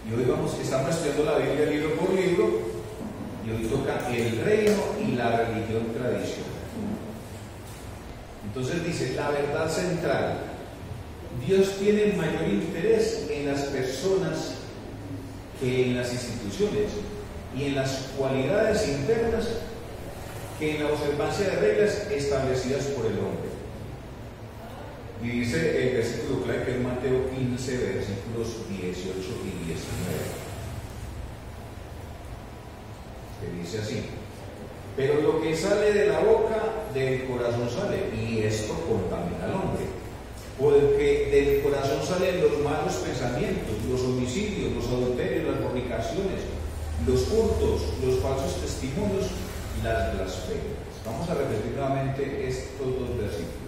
Y hoy estamos estudiando la Biblia libro por libro, y hoy toca el reino y la religión tradicional. Entonces dice, la verdad central: Dios tiene mayor interés en las personas que en las instituciones, y en las cualidades internas que en la observancia de reglas establecidas por el hombre. Y dice el versículo clave, que es Mateo 15, versículos 18 y 19, que dice así: pero lo que sale de la boca, del corazón sale, y esto contamina al hombre. Porque del corazón salen los malos pensamientos, los homicidios, los adulterios, las fornicaciones, los hurtos, los falsos testimonios, las blasfemias. Vamos a repetir nuevamente estos dos versículos.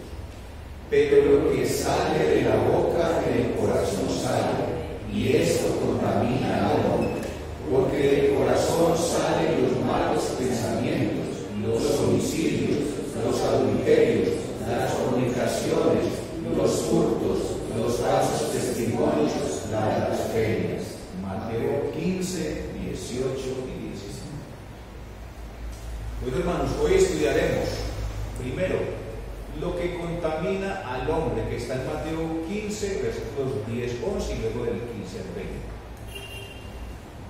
Pero lo que sale de la boca, del corazón sale, y esto contamina al hombre. Porque del corazón salen los malos pensamientos, los homicidios, los adulterios, las fornicaciones, los hurtos, los falsos testimonios, las blasfemias. Mateo 15, 18 y 19. Bueno, hermanos, hoy estudiaremos primero lo que contamina al hombre, que está en Mateo 15, versículos 10, 11 y luego del 15 al 20.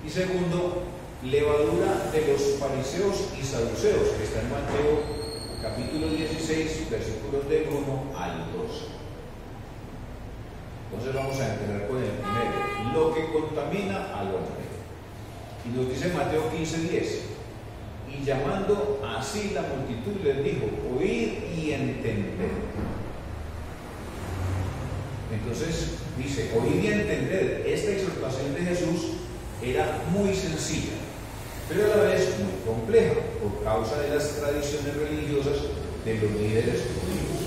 Y segundo, levadura de los fariseos y saduceos, que está en Mateo capítulo 16, versículos del 1 al 12. Entonces vamos a empezar con el primero, lo que contamina al hombre. Y nos dice Mateo 15, 10: y llamando así la multitud les dijo, oíd y entended. Entonces dice, oíd y entended. Esta exhortación de Jesús era muy sencilla, pero a la vez muy compleja, por causa de las tradiciones religiosas de los líderes judíos.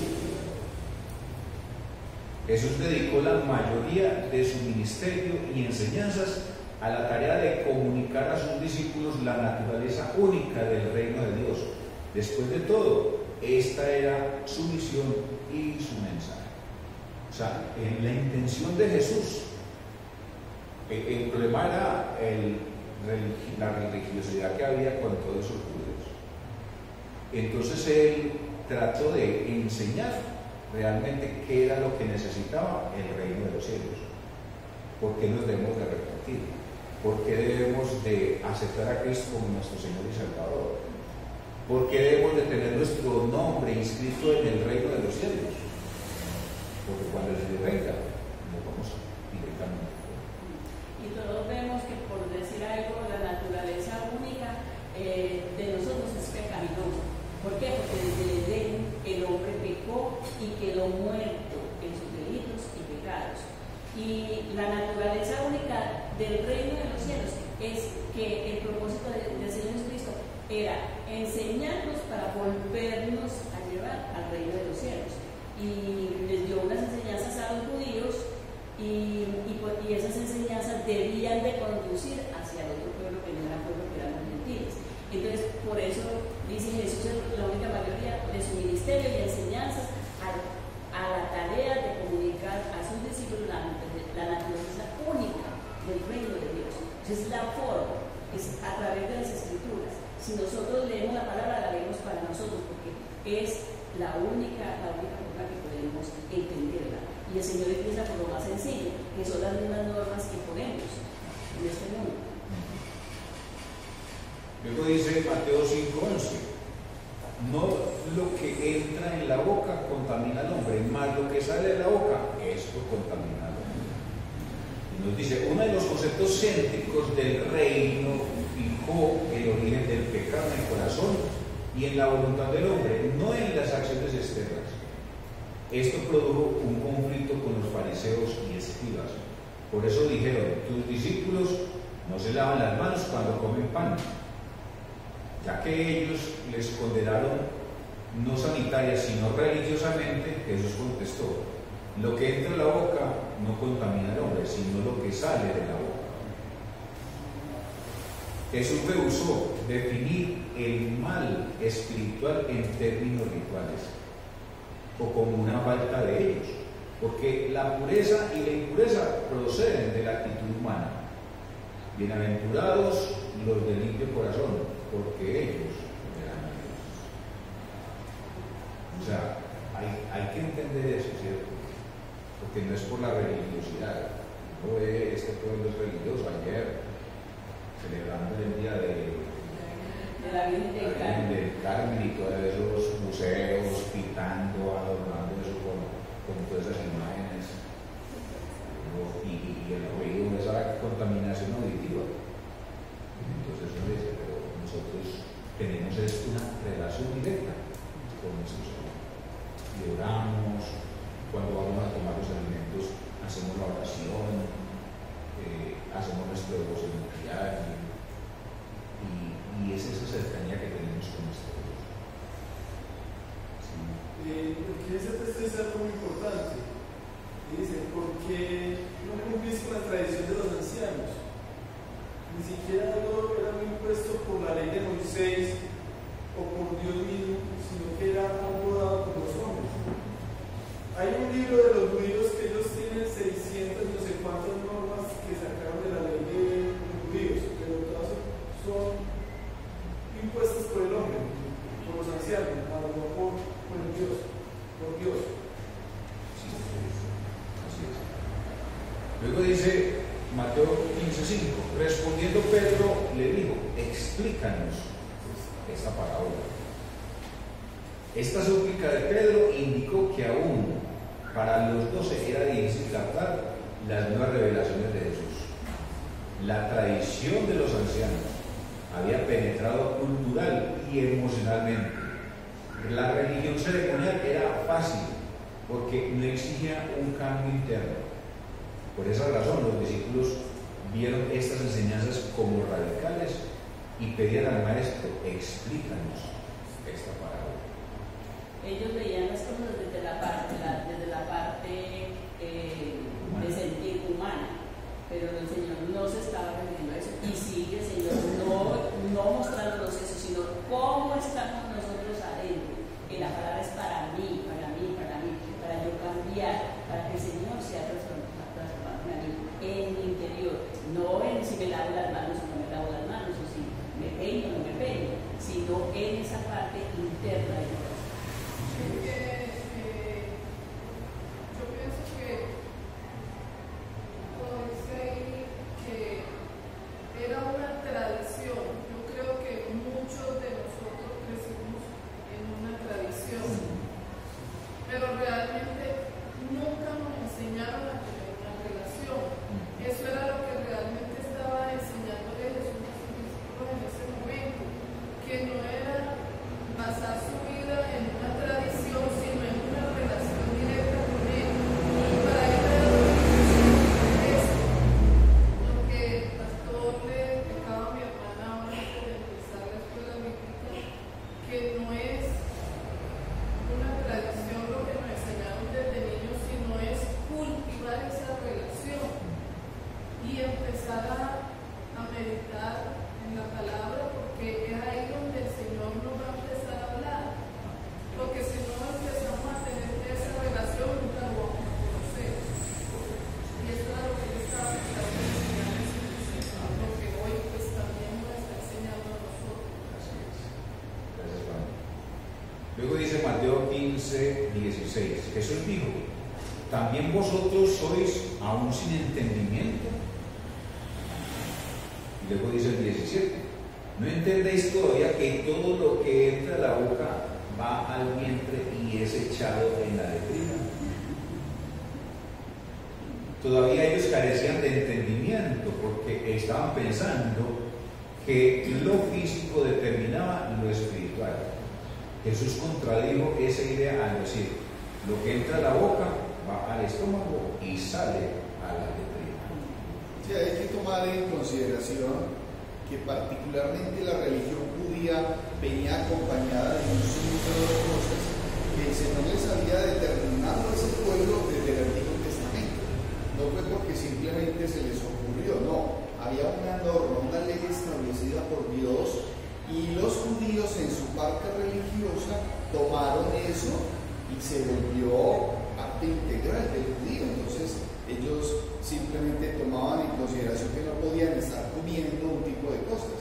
Jesús dedicó la mayoría de su ministerio y enseñanzas a la tarea de comunicar a sus discípulos la naturaleza única del reino de Dios. Después de todo, esta era su misión y su mensaje. O sea, en la intención de Jesús, el problema era la religiosidad que había con todos esos judíos. Entonces él trató de enseñar realmente qué era lo que necesitaba el reino de los cielos. ¿Por qué nos debemos de repartir? ¿Por qué debemos de aceptar a Cristo como nuestro Señor y Salvador? ¿Por qué debemos de tener nuestro nombre inscrito en el reino de los cielos? Porque cuando el Señor venga, nos vamos directamente. Y todos vemos que, por decir algo, la naturaleza única de nosotros es pecaminosa. ¿Por qué? Porque desde el Edén el hombre pecó y quedó muerto en sus delitos y pecados. Y la naturaleza única del reino de los cielos es que el propósito del Señor Jesucristo era enseñarnos para volvernos a llevar al reino de los cielos. Y les dio unas enseñanzas a los judíos y esas enseñanzas debían de conducir hacia el otro pueblo que no era pueblo, que eran los gentiles. Entonces, por eso dice Jesús en la única mayoría de su ministerio y enseñanzas a la tarea de comunicar a sus discípulos la naturaleza única del reino de Dios. Es la forma, es a través de las Escrituras. Si nosotros leemos la palabra, la leemos para nosotros, porque es la única forma que podemos entenderla. Y el Señor empieza por lo más sencillo, que son las mismas normas que ponemos en este mundo. Luego dice Mateo 5:11: no lo que entra en la boca contamina al hombre, más lo que sale de la boca, esto contamina al hombre. Y nos dice, uno de los conceptos céntricos del reino fijó el origen del pecado en el corazón y en la voluntad del hombre, no en las acciones externas. Esto produjo un conflicto con los fariseos y escribas. Por eso dijeron, tus discípulos no se lavan las manos cuando comen pan, ya que ellos les condenaron no sanitaria sino religiosamente. Jesús contestó, lo que entra en la boca no contamina al hombre, sino lo que sale de la boca. Jesús rehusó definir el mal espiritual en términos rituales o como una falta de ellos, porque la pureza y la impureza proceden de la actitud humana, Bienaventurados los de limpio corazón, porque ellos verán a Dios. O sea, hay que entender eso, ¿cierto? Porque no es por la religiosidad. No ve este pueblo es religioso. Ayer, celebrando el día de la Virgen del Carmen y todos esos museos, pintando, adornando eso con todas esas imágenes, y el ruido, esa contaminación auditiva. Entonces uno dice, pero nosotros tenemos una relación directa con nuestro Señor. Y oramos, cuando vamos a tomar los alimentos, hacemos la oración, hacemos nuestro devoción diario. Y es esa cercanía que tenemos con nuestro Dios. Sí. Porque ese texto es algo muy importante. Dice, porque no cumplís con la tradición de los ancianos. Ni siquiera algo era impuesto por la ley de Moisés o por Dios mismo, sino que era algo dado por los hombres. Hay un libro de los judíos que ellos tienen 600 no sé cuántas normas que sacaron de la ley de los judíos, pero todas son impuestas por el hombre, por los ancianos, no por Dios, por Dios. Sí, así es. Luego dice Mateo 15:5, respondiendo Pedro le dijo, explícanos esta parábola. Esta súplica de Pedro indicó que aún para los 12 era difícil captar las nuevas revelaciones de Jesús. La tradición de los ancianos había penetrado cultural y emocionalmente. La religión ceremonial era fácil porque no exigía un cambio interno. Por esa razón los discípulos vieron estas enseñanzas como radicales y pedían al maestro, explícanos esta parábola. Ellos veían las cosas desde la parte de sentir humana, pero el Señor no se estaba refiriendo a eso, y sigue el Señor no mostrándonos eso, sino cómo estamos nosotros adentro. Que la palabra es para mí, para yo cambiar, para que el Señor sea transformado a mí en mi interior, no en si me lavo las manos o no me lavo las manos, o si me peino o no me peino, sino en esa parte interna de mi corazón. Yo pienso que era una tradición. Yo creo que muchos de nosotros crecimos en una tradición, pero realmente nunca nos enseñaron a tener una relación. Eso era lo que realmente estaba enseñándole Jesús a sus discípulos en ese momento, que no era basar su vida en una tradición, sino en una relación directa con Él. Y para él era lo que el pastor le explicaba a mi hermana ahora antes de empezar la escuela bíblica, que no es una tradición lo que nos enseñaron desde niños, sino es cultivar esa relación y empezar a meditar en la palabra, porque es ahí donde el Señor nos va a empezar a hablar. Porque si no empezamos a tener esa relación, nunca lo vamos a conocer. Y eso es lo que yo estaba tratando de enseñar, lo que hoy pues también nos está enseñando a nosotros. Así es. Gracias, Juan. Luego dice Mateo 15:16, Jesús dijo, ¿también vosotros sois aún sin entendimiento? Y luego dice el 17, ¿no entendéis todavía que todo lo que entra a la boca va al vientre y es echado en la letrina? Todavía ellos carecían de entendimiento porque estaban pensando que lo físico determinaba lo espiritual. Jesús contradijo esa idea al decir, lo que entra a la boca va al estómago y sale a la letrina. Sí, hay que tomar en consideración que particularmente la religión judía venía acompañada de un sinnúmero de cosas que el Señor les había determinado a ese pueblo desde el Antiguo Testamento. No fue porque simplemente se les ocurrió, no. Había una norma, una ley establecida por Dios, y los judíos en su parte religiosa tomaron eso y se volvió parte integral del judío. Entonces Ellos simplemente tomaban en consideración que no podían estar comiendo un tipo de cosas.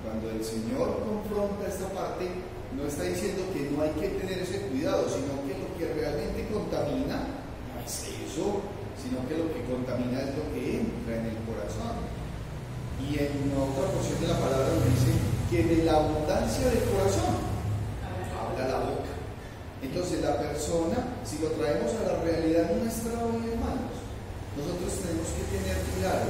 Cuando el Señor confronta esta parte, no está diciendo que no hay que tener ese cuidado, sino que lo que realmente contamina no es eso, sino que lo que contamina es lo que entra en el corazón. Y en otra porción de la palabra nos dice que de la abundancia del corazón habla la boca. Entonces la persona, si lo traemos a la realidad nuestra hoy, hermanos, nosotros tenemos que tener claro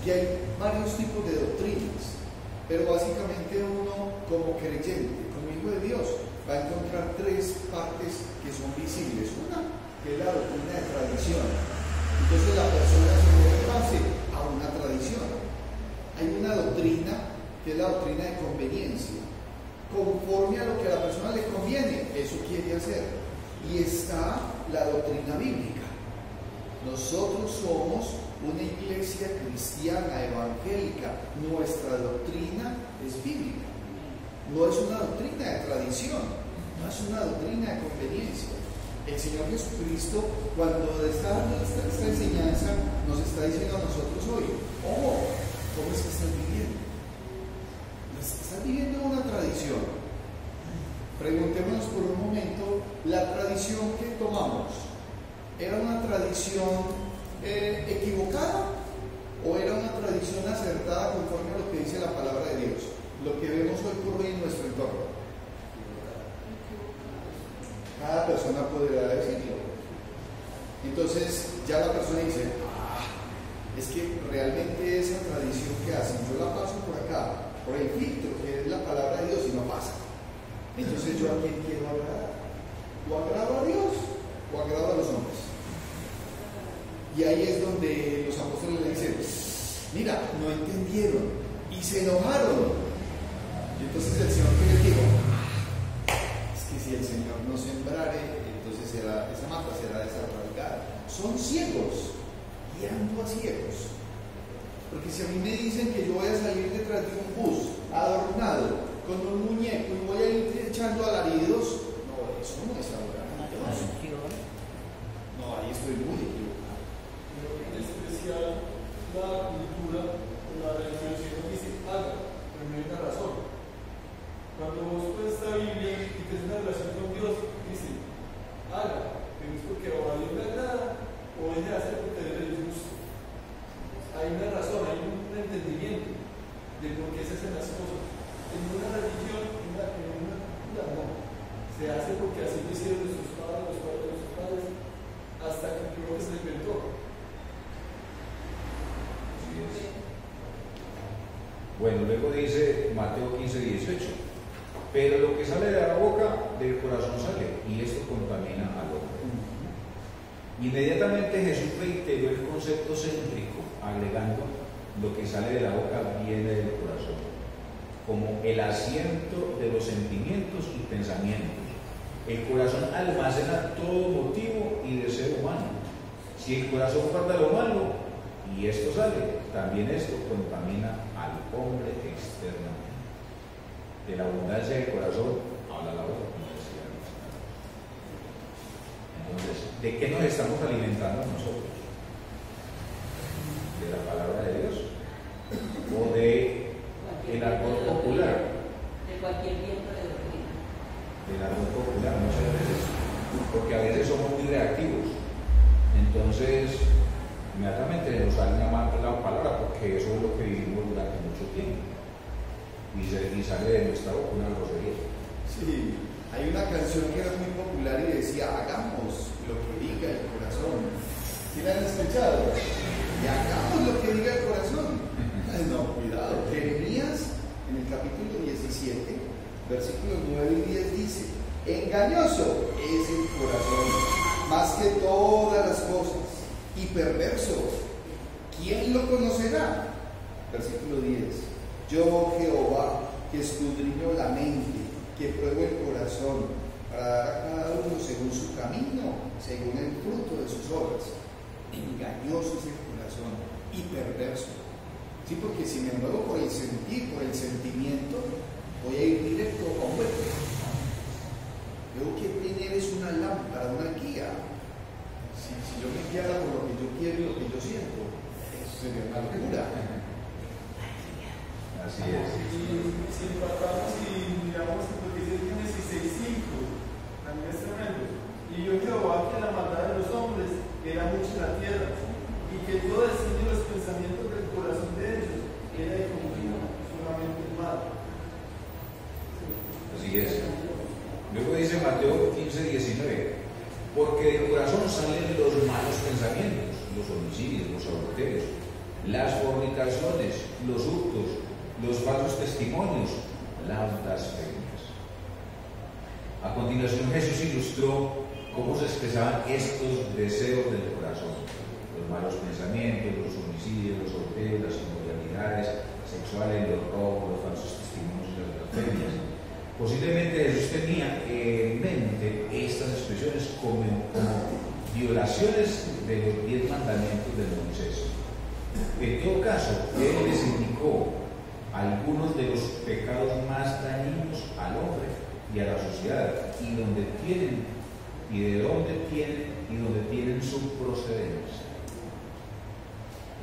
que hay varios tipos de doctrinas, pero básicamente uno como creyente, como hijo de Dios, va a encontrar tres partes que son visibles. Una, que es la doctrina de tradición. Entonces la persona se mueve en base a una tradición. Hay una doctrina que es la doctrina de conveniencia. Conforme a lo que a la persona le conviene, eso quiere hacer. Y está la doctrina bíblica. Nosotros somos una iglesia cristiana, evangélica. Nuestra doctrina es bíblica. No es una doctrina de tradición, no es una doctrina de conveniencia. El Señor Jesucristo, cuando está dando esta enseñanza, nos está diciendo a nosotros hoy: oh, ¿cómo es que estás viviendo? ¿Estás viviendo una tradición? Preguntémonos por un momento, ¿la tradición que tomamos era una tradición equivocada o era una tradición acertada conforme a lo que dice la palabra de Dios? Lo que vemos hoy por hoy en nuestro entorno. Cada persona podrá decirlo. Entonces ya la persona dice: es que realmente esa tradición que hacen, yo la paso por acá, por el filtro que es la palabra de Dios, y no pasa. Entonces, ¿yo a quién quiero agradar? ¿O agrado a Dios o agrado a los hombres? Y ahí es donde los apóstoles le dicen: mira, no entendieron y se enojaron. Y entonces el Señor, ¿qué les dijo? Es que si el Señor no sembrare, entonces esa mata será desarraigada. Son ciegos, guiando a ciegos. Porque si a mí me dicen que yo voy a salir detrás de un bus adornado con un muñeco y voy a ir echando alaridos, no, eso no es adorar a Dios. No, ahí estoy muy equivocado. Pero en especial la cultura, la religión dice: haga, pero no hay una razón. Cuando vos pones esta Biblia y tienes una relación con Dios, dice: haga, pero es porque o a Dios le agrada o deje de hacer porque Dios le gusta. Hay una razón, hay un entendimiento de por qué se hacen las cosas. En una religión, en una cultura, no. Se hace porque así lo hicieron nuestros padres, los padres de nuestros padres, hasta que creo que se le inventó. Bueno, luego dice Mateo 15:18: pero lo que sale de la boca, del corazón sale, y esto contamina al hombre. Inmediatamente Jesús reiteró el concepto céntrico, agregando: lo que sale de la boca viene del corazón, como el asiento de los sentimientos y pensamientos. El corazón almacena todo motivo y deseo humano. Si el corazón guarda lo malo y esto sale, también esto contamina al hombre externamente. De la abundancia del corazón habla la boca. Entonces, ¿de qué nos estamos alimentando nosotros? ¿De la palabra de Dios? ¿O de el árbol popular? De cualquier viento de doctrina. Del árbol popular, muchas veces. Porque a veces somos muy reactivos. Entonces, inmediatamente nos sale una mala palabra, porque eso es lo que vivimos durante mucho tiempo. Y sale de nuestra boca una grosería. Sí, hay una canción que era muy popular y decía: hagamos lo que diga el corazón. ¿Sí la han escuchado? Y hagamos lo que diga el corazón. No, cuidado. Jeremías, en el capítulo 17, versículos 9 y 10 dice: engañoso es el corazón, más que todas las cosas, y perverso. ¿Quién lo conocerá? Versículo 10: yo, Jehová, que escudriño la mente, que pruebo el corazón, para dar a cada uno según su camino, según el fruto de sus obras. Engañoso es el corazón y perverso. Sí, porque si me muevo por el sentir, por el sentimiento, voy a ir directo a un hueco. Tengo que tener es una lámpara, una guía. Si yo me guiara por lo cura. Así es. Y si empatamos y miramos lo que dice Génesis 6:5, también es tremendo. Y yo Jehová que la maldad de los hombres era mucha en la tierra, y que todo designio de los pensamientos del corazón de ellos era de continuo, solamente el mal. Así es. Luego dice Mateo 15:19, porque del corazón salen los malos pensamientos, los homicidios, los adulterios, las fornicaciones, los hurtos, los falsos testimonios, las blasfemias. A continuación Jesús ilustró cómo se expresaban estos deseos del corazón: los malos pensamientos, los homicidios, los adulterios, las inmoralidades sexuales, los robos, los falsos testimonios y las blasfemias. Posiblemente Jesús tenía en mente estas expresiones como violaciones de los 10 mandamientos de Moisés. En todo caso, Él les indicó algunos de los pecados más dañinos al hombre y a la sociedad, y de dónde tienen su procedencia.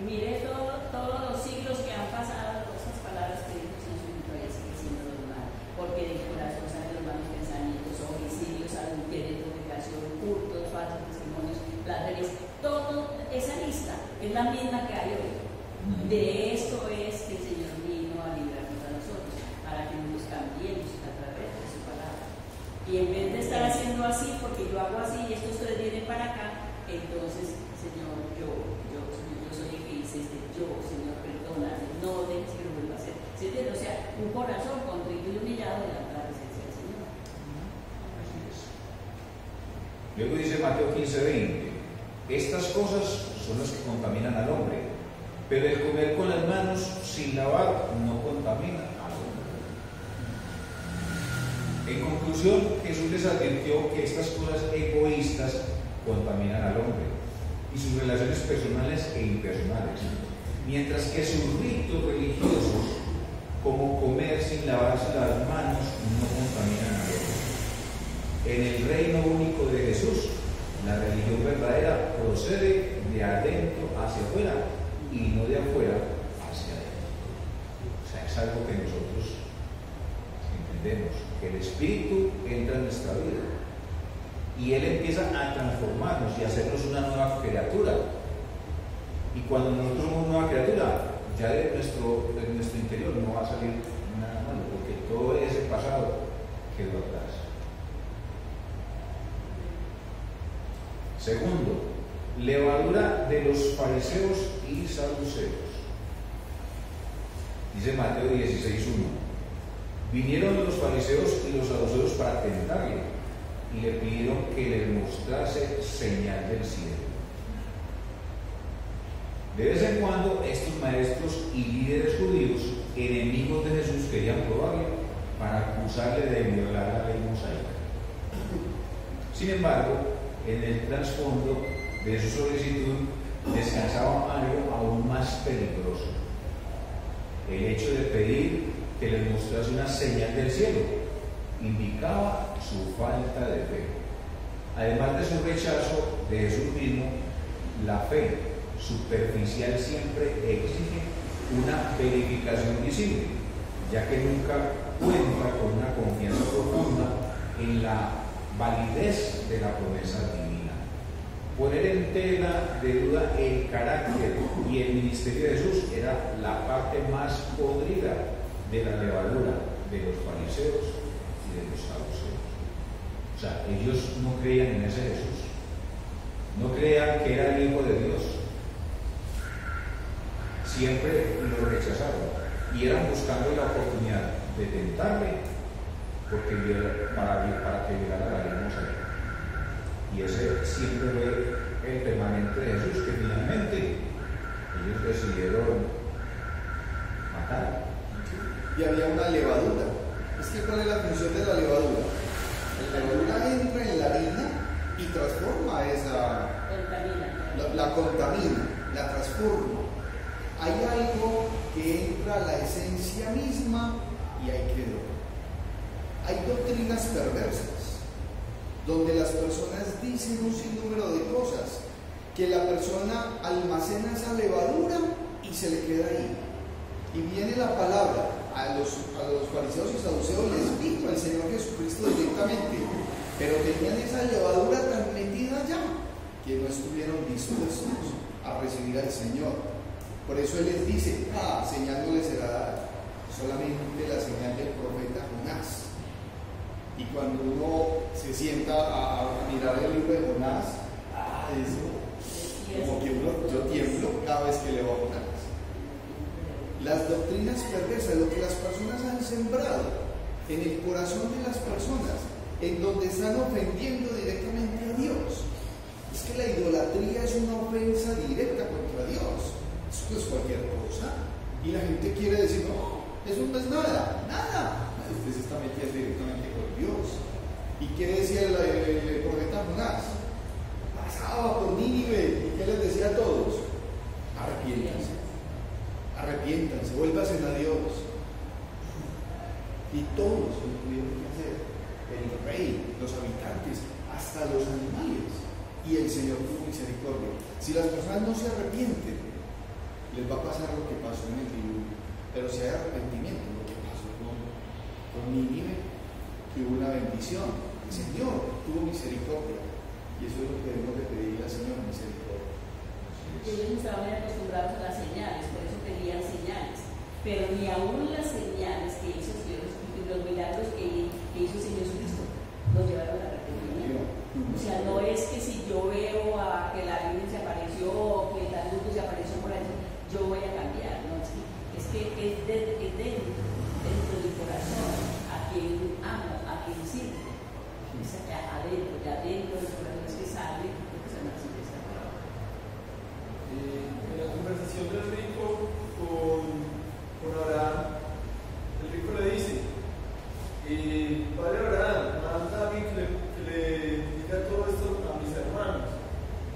Y mire todos los siglos que han pasado, todas esas palabras que dijo Jesús todavía sigue siendo normal, porque del corazón salen los malos pensamientos, homicidios, adulterios, fornicación, hurtos, falsos testimonios, blasfemias. Toda esa lista es la misma que hay hoy. De esto es que el Señor vino a librarnos a nosotros, para que nos cambiemos a través de su palabra. Y en vez de estar haciendo así, porque yo hago así y estos tres vienen para acá, entonces, Señor, yo soy el que hice Señor, perdóname, no dejes que lo vuelva a hacer. ¿Sí? O sea, un corazón contrito y humillado delante de la presencia del Señor. Así es. Luego dice Mateo 15:20, estas cosas son las que contaminan al hombre, pero el comer con las manos sin lavar no contamina al hombre. En conclusión, Jesús les advirtió que estas cosas egoístas contaminan al hombre y sus relaciones personales e impersonales, mientras que sus ritos religiosos, como comer sin lavarse las manos, no contaminan al hombre. En el reino único de Jesús, la religión verdadera procede de adentro hacia afuera y no de afuera hacia adentro. O sea, es algo que nosotros entendemos, que el Espíritu entra en nuestra vida y Él empieza a transformarnos y a hacernos una nueva criatura. Y cuando nosotros somos una nueva criatura, ya de nuestro interior no va a salir nada malo, porque todo ese pasado quedó atrás. Segundo, levadura de los fariseos y saduceos. Dice Mateo 16:1, vinieron los fariseos y los saduceos para tentarle y le pidieron que les mostrase señal del cielo. De vez en cuando estos maestros y líderes judíos, enemigos de Jesús, querían probarle para acusarle de violar la ley mosaica. Sin embargo, en el trasfondo de su solicitud descansaba algo aún más peligroso: el hecho de pedir que les mostrase una señal del cielo indicaba su falta de fe. Además de su rechazo de Jesús mismo, la fe superficial siempre exige una verificación visible, ya que nunca cuenta con una confianza profunda en la validez de la promesa divina. Poner en tela de duda el carácter y el ministerio de Jesús era la parte más podrida de la levadura de los fariseos y de los saduceos. O sea, ellos no creían en ese Jesús, no creían que era el Hijo de Dios, siempre lo rechazaron y eran buscando la oportunidad de tentarle para que violara la ley mosaica. Y ese siempre fue el permanente de Jesús, que finalmente ellos decidieron matar. Y había una levadura. Es que ¿cuál es la función de la levadura? La levadura entra en la harina y transforma esa... La contamina, la transforma. Hay algo que entra a la esencia misma y ahí quedó. Hay doctrinas perversas donde las personas dicen un sinnúmero de cosas, que la persona almacena esa levadura y se le queda ahí. Y viene la palabra a los fariseos y saduceos, les dijo el Señor Jesucristo directamente, pero tenían esa levadura tan metida ya que no estuvieron dispuestos a recibir al Señor. Por eso Él les dice, señal no les será dada, solamente la señal del profeta Jonás. Y cuando uno se sienta a mirar el libro de Jonás, eso, como que yo tiemblo cada vez que leo a Jonás. Las doctrinas perversas, lo que las personas han sembrado en el corazón de las personas, en donde están ofendiendo directamente a Dios. Es que la idolatría es una ofensa directa contra Dios. Eso no es cualquier cosa. Y la gente quiere decir, no, eso no es nada, nada. Usted se está metiendo directamente con Dios. ¿Y qué decía el profeta Jonás? Pasaba por Nínive. ¿Y qué les decía a todos? Arrepiéntanse, vuélvanse a Dios. Y todos lo tuvieron que hacer. El rey, los habitantes, hasta los animales. Y el Señor tuvo misericordia. Si las personas no se arrepienten, les va a pasar lo que pasó en el diluvio. Pero si hay arrepentimiento, lo que pasó con Nínive, que hubo una bendición. El Señor tuvo misericordia. Y eso es lo que debemos de pedirle al Señor, misericordia. Ellos estaban acostumbrados a las señales, por eso pedían señales. Pero ni aún las señales que hizo Dios, los milagros que hizo el Señor Jesucristo, los llevaron al arrepentimiento. O sea, no es que si yo veo que la Virgen se apareció o que tal grupo se apareció por ahí, yo voy a cambiar. No, es que es dentro del corazón, a quien amo, a quien sirve. Es adentro, de adentro del corazón es que sale lo que se llama así de esta palabra. En la conversación del rico con Abraham, el rico le dice, Padre Abraham, manda a mí que le diga todo esto a mis hermanos.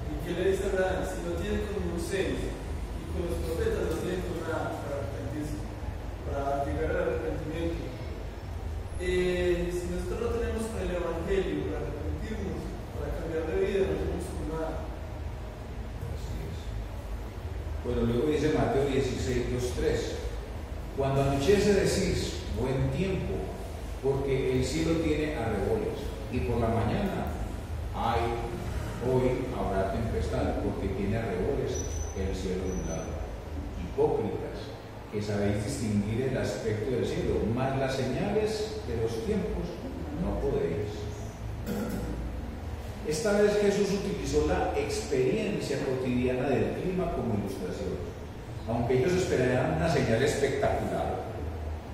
¿Y qué le dice Abraham? Si no tienen con Moisés y con los profetas, no tienen con nada para arrepentirse, para llegar al arrepentimiento. Si nosotros no tenemos con el Evangelio para arrepentirnos, para cambiar de vida, no tenemos con nada. Así es. Bueno, luego dice Mateo 16, 2, 3. Cuando anochece decís, buen tiempo, porque el cielo tiene arreboles, y por la mañana hoy habrá tempestad, porque tiene arreboles el cielo nublado. Hipócritas, que sabéis distinguir el aspecto del cielo, mas las señales de los tiempos no podéis. Esta vez Jesús utilizó la experiencia cotidiana del clima como ilustración. Aunque ellos esperaban una señal espectacular,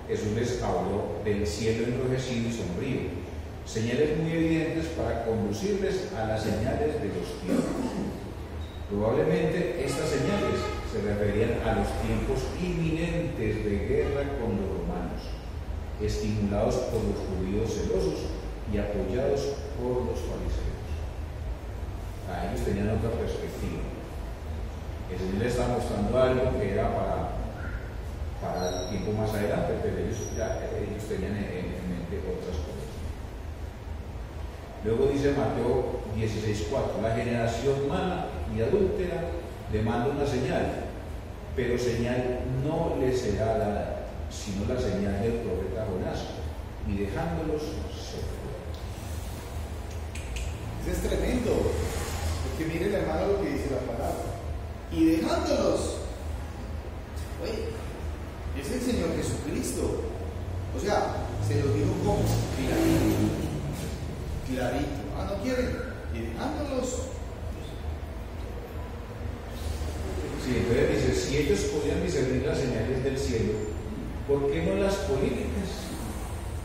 Jesús les habló del cielo enrojecido y sombrío, señales muy evidentes para conducirles a las señales de los tiempos. Probablemente estas señales se referían a los tiempos inminentes de guerra con los romanos, estimulados por los judíos celosos y apoyados por los fariseos. A ellos tenían otra perspectiva. El Señor les estaba mostrando algo que era para el tiempo más adelante, pero ellos tenían en mente otras cosas. Luego dice Mateo 16:4, la generación mala y adúltera demanda una señal, pero señal no les será dada, sino la señal del profeta Jonás, y dejándolos se fue. Eso es tremendo, porque miren hermano lo que dice la palabra. Y dejándolos, oye, es el Señor Jesucristo. O sea, se lo dijo como clarito. No quieren. Y dejándolos. Sí, entonces dice, si ellos podían discernir las señales del cielo, ¿por qué no las políticas?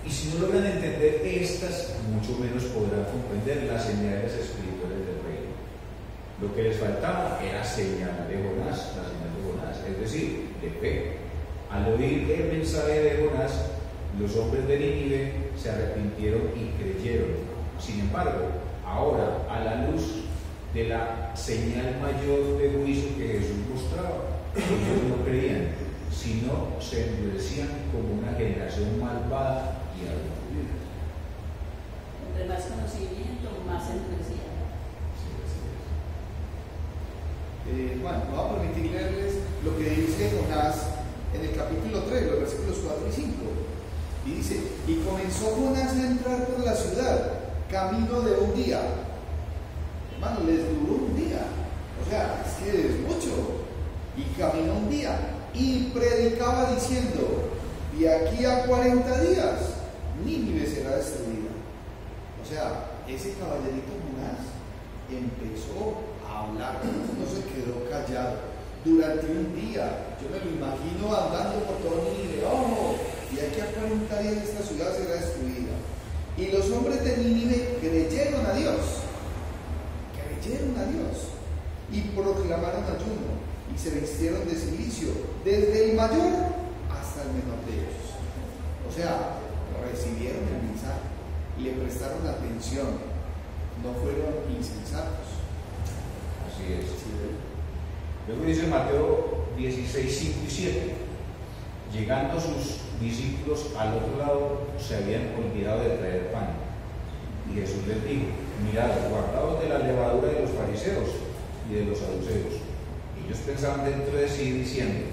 Y si no logran entender estas, mucho menos podrán comprender las señales espirituales del reino. Lo que les faltaba era señal de Jonás, la señal de Jonás, es decir, de fe. Al oír el mensaje de Jonás, los hombres de Nínive se arrepintieron y creyeron. Sin embargo, ahora, a la luz de la señal mayor de juicio que Jesús mostraba, ellos no creían, sino se endurecían como una generación malvada y aburrida. Entre más conocimiento, más endurecida. Bueno, me voy a permitir leerles lo que dice Jonás en el capítulo 3, los versículos 4 y 5. Y dice, y comenzó Jonás a entrar por la ciudad, camino de un día. Hermano, les duró un día. O sea, es que es mucho. Y caminó un día y predicaba diciendo, de aquí a 40 días, Nínive será destruida. O sea, ese caballerito Jonás empezó a hablar, no se quedó callado durante un día. Yo me lo imagino andando por todo Nínive, y aquí a 40 días esta ciudad será destruida. Y los hombres de Nínive creyeron a Dios, y proclamaron ayuno, y se vistieron de cilicio, desde el mayor hasta el menor de ellos. O sea, recibieron el mensaje, le prestaron atención, no fueron insensatos. Así es. Luego dice Mateo 16, 5 y 7. Llegando sus discípulos al otro lado, se habían olvidado de traer pan. Y Jesús les dijo, mirad, guardaos de la levadura de los fariseos y de los saduceos. Ellos pensaban dentro de sí diciendo,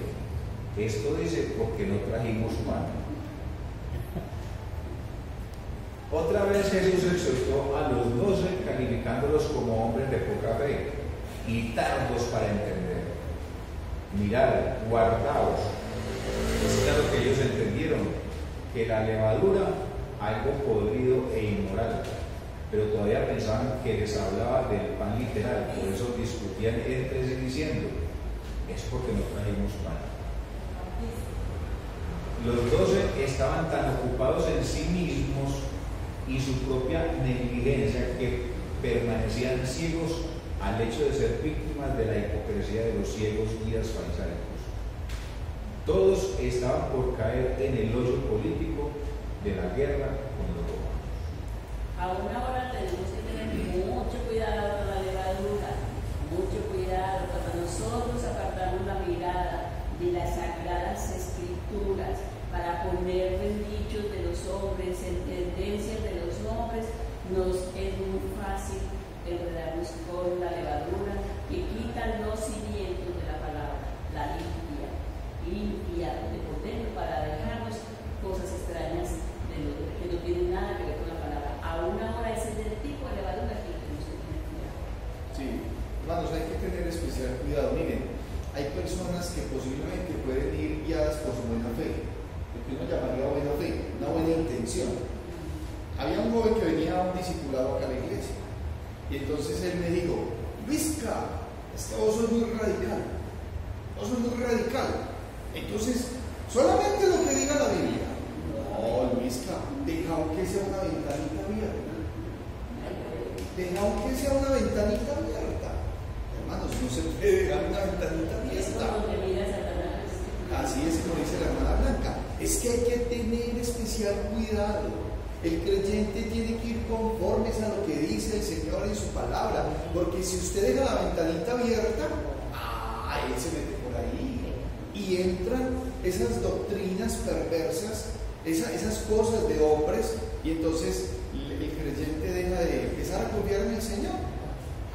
esto dice porque no trajimos pan. Otra vez Jesús exhortó a los 12, calificándolos como hombres de poca fe y tardos para entender. Mirad, guardaos. Es claro que ellos entendieron que la levadura, algo podrido e inmoral, pero todavía pensaban que les hablaba del pan literal, por eso discutían entre sí diciendo, es porque no trajimos pan. Los 12 estaban tan ocupados en sí mismos y su propia negligencia que permanecían ciegos al hecho de ser víctimas de la hipocresía de los ciegos guías farisaicos. Todos estaban por caer en el hoyo político de la guerra con los romanos. Aún ahora tenemos que tener mucho cuidado con la levadura, mucho cuidado cuando nosotros apartamos la mirada de las sagradas escrituras para poner en dichos de los hombres, en tendencias de los hombres, nos es muy fácil enredarnos con la levadura que quita los cimientos de la palabra, la limpia de poder para dejarnos cosas extrañas que no tienen nada que ver con la palabra. Aún ahora ese es el tipo de levadura que tenemos que tener cuidado. Sí, hermanos, hay que tener especial cuidado. Miren, hay personas que posiblemente pueden ir guiadas por su buena fe, lo que uno llamaría buena fe, una buena intención. Había un joven que venía a un discipulado acá a la iglesia, y entonces él me dijo, Luisca, es que vos sos muy radical, entonces solamente lo que diga la Biblia. No, Luisca, deja aunque sea una ventanita abierta. Hermanos, no se puede dejar una ventanita abierta. Así es como dice la hermana Blanca. Es que hay que tener especial cuidado. El creyente tiene que ir conformes a lo que dice el Señor en su palabra. Porque si usted deja la ventanita abierta, él se mete por ahí. Y entran esas doctrinas perversas, esas cosas de hombres, y entonces el creyente deja de empezar a confiar en el Señor,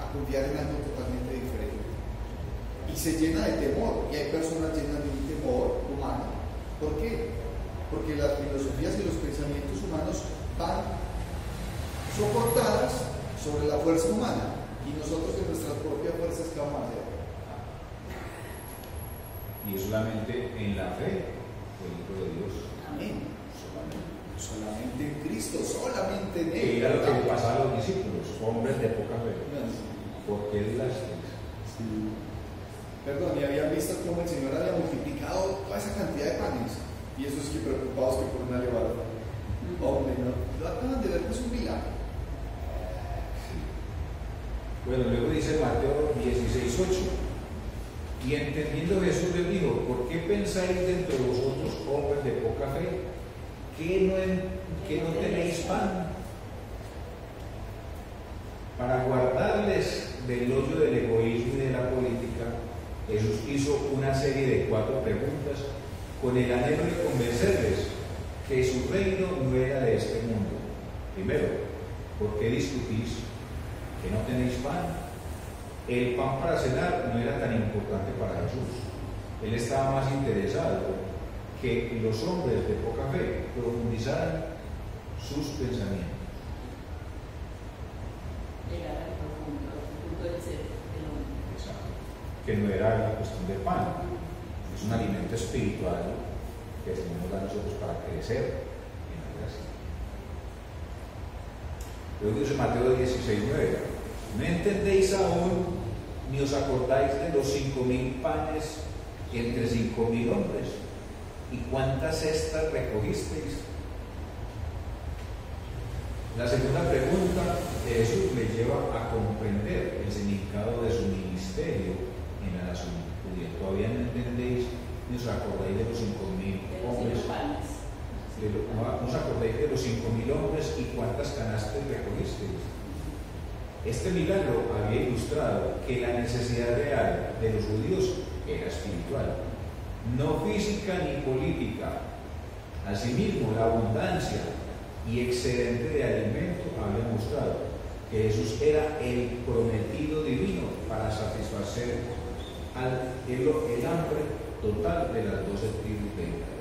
a confiar en algo totalmente diferente. Y se llena de temor, y hay personas llenas de un temor humano. ¿Por qué? Porque las filosofías y los pensamientos humanos van soportadas sobre la fuerza humana, y nosotros en nuestras propias fuerzas, ¿qué vamos a hacer? Y solamente en la fe del Hijo de Dios. Amén. Solamente en Cristo, solamente en Él. Que era lo que le pasaba a los discípulos, hombres de poca fe. Porque Él las... Sí. Perdón, y habían visto cómo el Señor había multiplicado toda esa cantidad de panes, y esos que preocupados que por una levadura. Hombre, no, lo acaban de ver que es un milagro. Bueno, luego dice Mateo 16:8. Y entendiendo Jesús les dijo, ¿por qué pensáis dentro de vosotros, hombres de poca fe, que no tenéis pan? Para guardarles del hoyo del egoísmo y de la política, Jesús hizo una serie de 4 preguntas con el anhelo de convencerles que su reino no era de este mundo. Primero, ¿por qué discutís que no tenéis pan? El pan para cenar no era tan importante para Jesús. Él estaba más interesado que los hombres de poca fe profundizaran sus pensamientos. Llegar al punto del ser del hombre. Exacto. Que no era la cuestión del pan, es un alimento espiritual que el Señor nos da a nosotros para crecer en la gracia. Luego dice Mateo 16:9: ¿no entendéis aún, ni os acordáis de los 5.000 panes entre 5.000 hombres? ¿Y cuántas cestas recogisteis? La segunda pregunta de Jesús le lleva a comprender el significado de su ministerio en la nación judía. Todavía no entendéis ni os acordáis de los 5.000 hombres. ¿No os acordáis de los 5.000 hombres y cuántas canastas recogisteis? Este milagro había ilustrado que la necesidad real de los judíos era espiritual, no física ni política. Asimismo, la abundancia y excedente de alimento había mostrado que Jesús era el prometido divino para satisfacer el hambre total de las 12 tribus de Israel.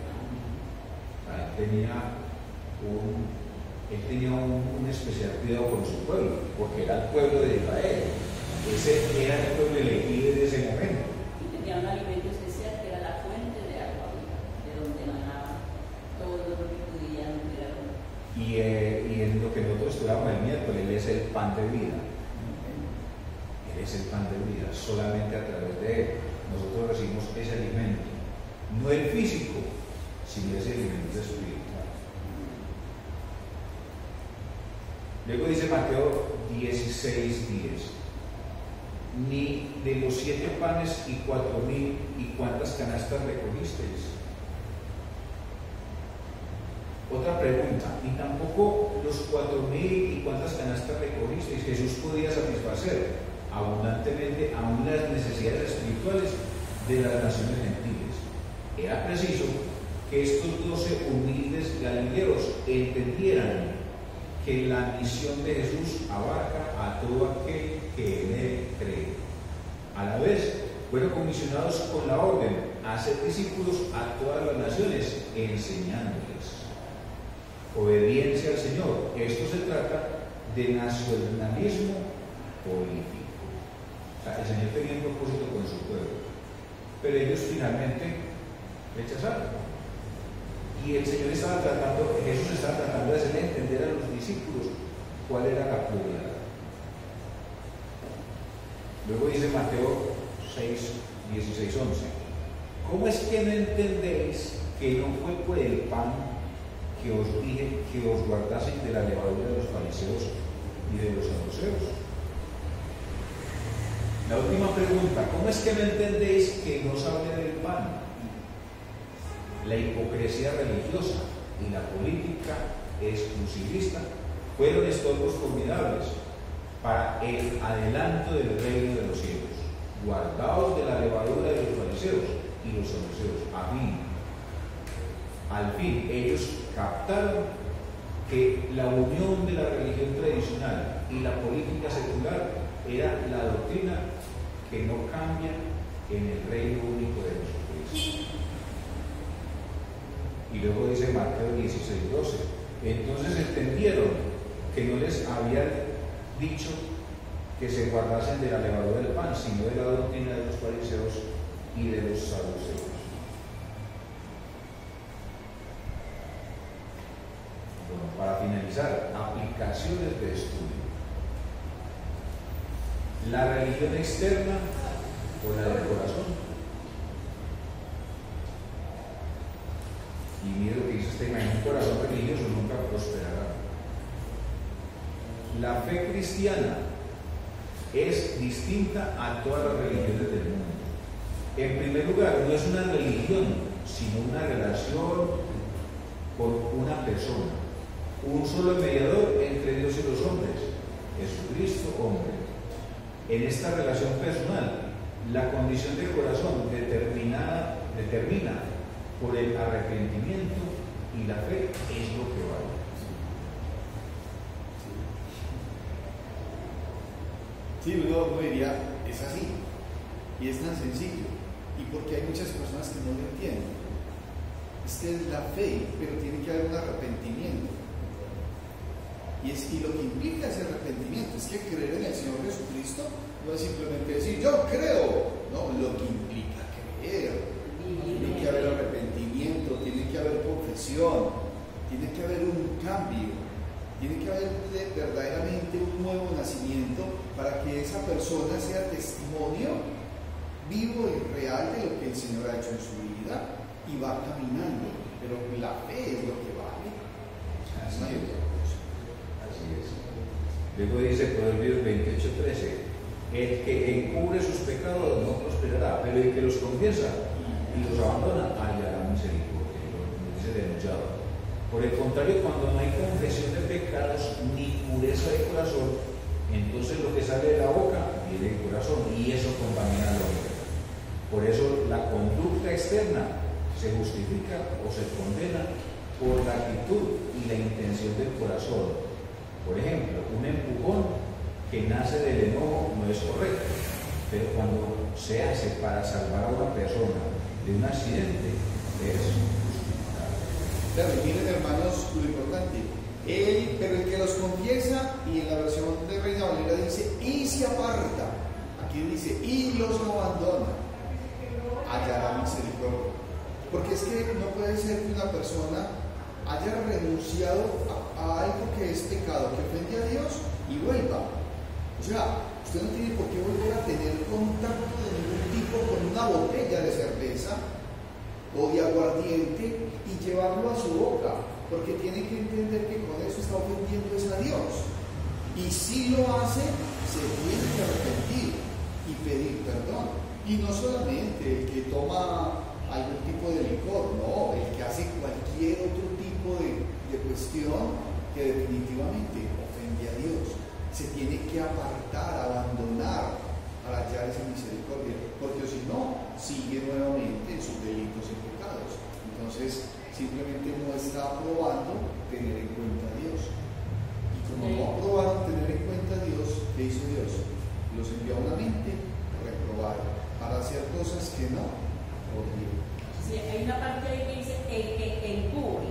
Él tenía un especial cuidado con su pueblo, porque era el pueblo de Israel. Ese era el pueblo elegido de ese momento. Y tenía un alimento especial que era la fuente de agua viva, de donde manaba todo lo que podían tirar. Y en lo que nosotros estudiamos el miércoles, Él es el pan de vida. Él es el pan de vida. Solamente a través de Él nosotros recibimos ese alimento. No el físico, sino ese alimento espiritual. Luego dice Mateo 16:10: ni de los 7 panes y 4.000 y cuántas canastas recogisteis. Otra pregunta: y tampoco los 4.000 y cuántas canastas recogisteis. Jesús podía satisfacer abundantemente aún las necesidades espirituales de las naciones gentiles. Era preciso que estos 12 humildes galileos entendieran que la misión de Jesús abarca a todo aquel que en Él cree. A la vez, fueron comisionados con la orden a hacer discípulos a todas las naciones, enseñándoles obediencia al Señor. Esto se trata de nacionalismo político. O sea, el Señor tenía un propósito con su pueblo, pero ellos finalmente rechazaron. Y el Señor estaba tratando, Jesús estaba tratando de hacerle entender a los discípulos cuál era la prioridad. Luego dice Mateo 6:16-11: ¿cómo es que no entendéis que no fue por el pan que os dije que os guardasen de la levadura de los fariseos y de los saduceos? La última pregunta: ¿cómo es que no entendéis que no os hable del pan? La hipocresía religiosa y la política exclusivista fueron estorbos formidables para el adelanto del reino de los cielos. Guardaos de la levadura de los fariseos y los saduceos. Al fin, ellos captaron que la unión de la religión tradicional y la política secular era la doctrina que no cambia en el reino único de Jesucristo. Y luego dice Mateo 16:12: entonces entendieron que no les había dicho que se guardasen de la levadura del pan, sino de la doctrina de los fariseos y de los saduceos. Bueno, para finalizar, aplicaciones de estudio. La religión externa o la del corazón. Y mire lo que dice esta imagen: un corazón religioso nunca prosperará. La fe cristiana es distinta a todas las religiones del mundo. En primer lugar, no es una religión, sino una relación con una persona, un solo mediador entre Dios y los hombres, Jesucristo hombre. En esta relación personal, la condición del corazón determina por el arrepentimiento y la fe es lo que vale. Sí, uno diría, es así, y es tan sencillo. y porque hay muchas personas que no lo entienden. Esta es la fe, pero tiene que haber un arrepentimiento. Y lo que implica ese arrepentimiento es que creer en el Señor Jesucristo no es simplemente decir yo creo, no, lo que implica creer. Tiene que haber arrepentimiento, tiene que haber confesión, tiene que haber un cambio, tiene que haber verdaderamente un nuevo nacimiento para que esa persona sea testimonio vivo y real de lo que el Señor ha hecho en su vida y va caminando, pero la fe es lo que vale. Así es. Luego dice Proverbios 28:13, el que encubre sus pecados no prosperará, pero el que los confiesa y los abandona hallará misericordia. Lo dice denunciado. Por el contrario, cuando no hay confesión de pecados ni pureza de corazón, entonces lo que sale de la boca viene del corazón y eso contamina al hombre. Por eso la conducta externa se justifica o se condena por la actitud y la intención del corazón. Por ejemplo, un empujón que nace del enojo no es correcto, pero cuando se hace para salvar a una persona de un accidente es justificado. Claro, miren hermanos lo importante, pero el que los confiesa, y en la versión de Reina Valera dice y se aparta, aquí dice y los abandona, hallará misericordia. Porque es que no puede ser que una persona haya renunciado a algo que es pecado, que ofende a Dios y vuelva. O sea, usted no tiene por qué volver a tener contacto de ningún tipo con una botella de cerveza o de aguardiente y llevarlo a su boca, porque tiene que entender que con eso está ofendiendo a Dios. Y si lo hace, se tiene que arrepentir y pedir perdón. Y no solamente el que toma algún tipo de licor, no, el que hace cualquier otro tipo de cuestión que definitivamente ofende a Dios. Se tiene que apartar, abandonar para hallar esa misericordia, porque si no, sigue nuevamente en sus delitos y pecados. Entonces, simplemente no está aprobando tener en cuenta a Dios. Y como no aprobaron tener en cuenta a Dios, ¿qué hizo Dios? Los envió a una mente reprobada para hacer cosas que no podían. Sí, hay una parte ahí que dice el que encubre.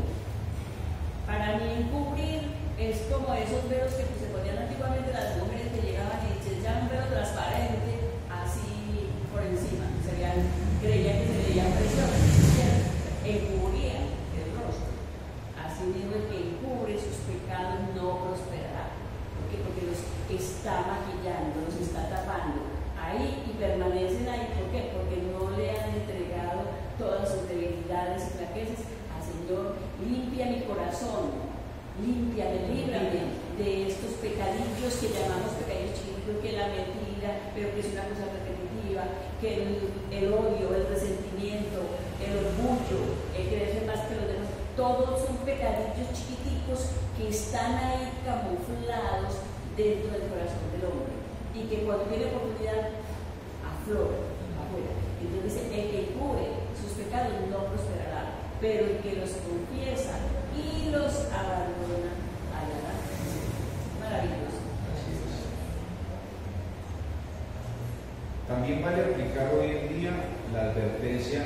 Para mí encubrir es como esos velos que se ponían antiguamente las mujeres que llegaban y se echaban un velo transparente así por encima, creían que se veían preciosos, encubrían el rostro. Así mismo el que encubre sus pecados no prosperará. ¿Por qué? Porque los está maquillando, los está tapando ahí y permanecen ahí. ¿Por qué? Porque no le han entregado todas sus debilidades y flaquezas al Señor. Limpia mi corazón, límpiame, líbrame de estos pecadillos que llamamos pecadillos chiquitos, que la mentira, pero que es una cosa repetitiva, que el odio, el resentimiento, el orgullo, el creerse más que los demás, todos son pecadillos chiquiticos que están ahí camuflados dentro del corazón del hombre y que cuando tiene oportunidad afloran afuera. Entonces dice, el que cubre sus pecados no prosperará, pero el que los confiesa y los abandona hallará. Maravilloso. Así es. También vale aplicar hoy en día la advertencia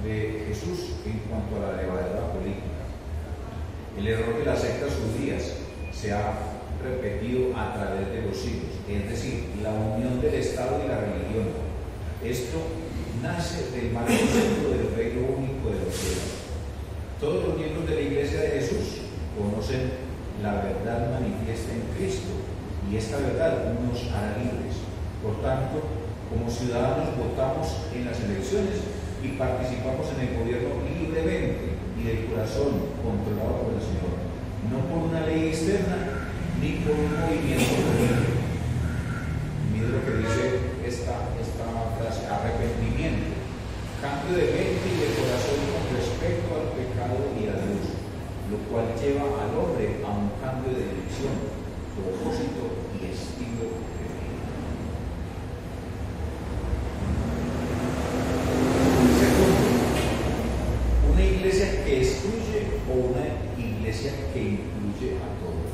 de Jesús en cuanto a la levadura política. El error de las sectas judías se ha repetido a través de los siglos, es decir, la unión del Estado y la religión. Esto nace del mal concepto del reino único de los cielos. Todos los miembros de la Iglesia de Jesús conocen la verdad manifiesta en Cristo y esta verdad nos hará libres. Por tanto, como ciudadanos votamos en las elecciones y participamos en el gobierno libremente y del corazón controlado por el Señor, no por una ley externa ni por un movimiento político. Mira lo que dice esta frase: arrepentimiento, cambio de mente y de corazón con respecto al pecado y a Dios, lo cual lleva al hombre a un cambio de dirección, propósito y estilo de vida. Una iglesia que excluye o una iglesia que incluye a todos.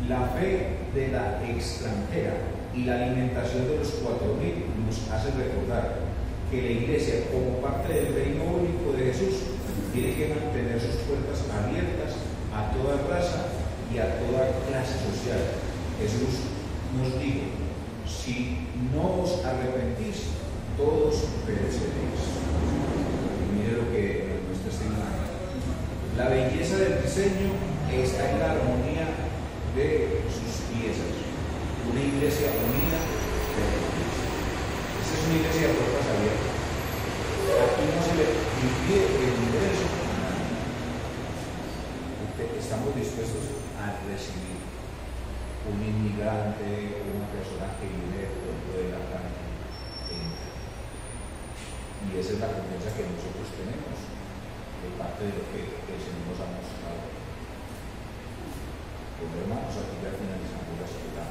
La fe de la extranjera y la alimentación de los 4.000 nos hace recordar que la iglesia, como parte del reino único de Jesús, tiene que mantener sus puertas abiertas a toda raza y a toda clase social. Jesús nos dijo: si no os arrepentís, todos pereceréis. Y mire lo que nos muestra esta imagen. La belleza del diseño está en la armonía de sus piezas. Una iglesia unida, pero esta es una iglesia de puertas abiertas. Aquí no se le impide el ingreso a nadie. Estamos dispuestos a recibir un inmigrante, una persona que vive de pronto de la calle. Y esa es la confianza que nosotros tenemos de parte de lo que el Señor nos ha mostrado. Pues hermanos, aquí ya finalizamos la escuela.